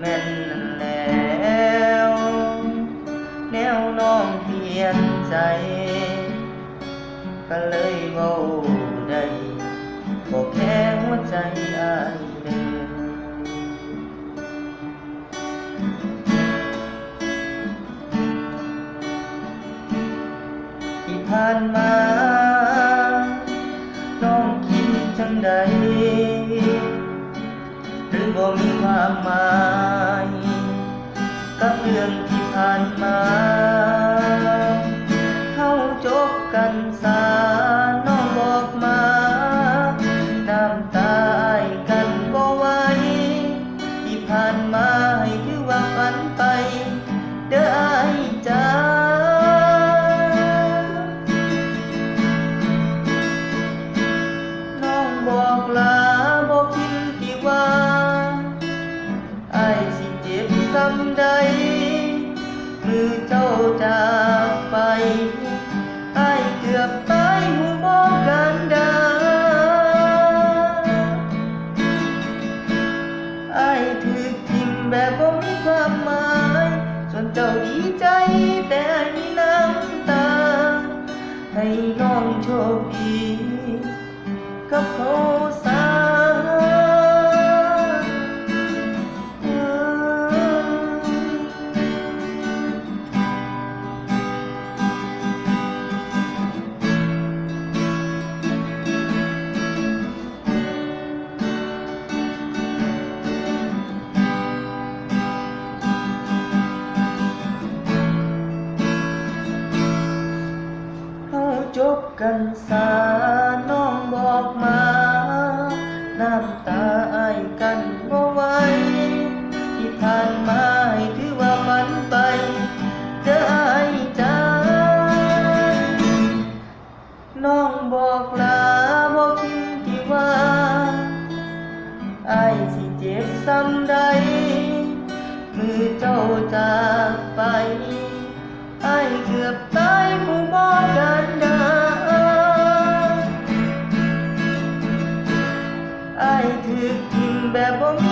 แม่นนั่นแล้วแนวน้องเปลี่ยนใจก็เลยเว้าได้บอกแค่หัวใจอ้ายเด้อที่ผ่านมาน้องคิดจังใดหรือบ่มีความหมายกับเรื่องที่ผ่านมาเฮาจบกันซาน้องบอกมาน้ำตาอ้ายกันบ่ไหวที่ผ่านมาให้ถือว่าฝันไปเด้ออ้ายจ้าน้องบอกลาบ่คิดที่ว่าอ้ายสิเจ็บส่ำใดมือเจ้าจากไปอ้ายเกือบตายหูบ่กันดาอ้ายถูกทิ่มแบบบ่มีความหมายส่วนเจ้าดีใจแต่อ้ายมีน้ำตาให้น้องโชคดีกับเขาซะจบกันซาน้องบอกมาน้ำตาอ้ายกันบ่ไหวที่ผ่านมาให้ถือว่าฝันไปเด้ออ้ายจ้าน้องบอกลาบ่คิดที่ว่าอ้ายสิเจ็บส่ำใดมือเจ้าจากไปอ้ายเกือบตายหูบ่กันดาอ้ายถูกทิ่มแบบบ่มี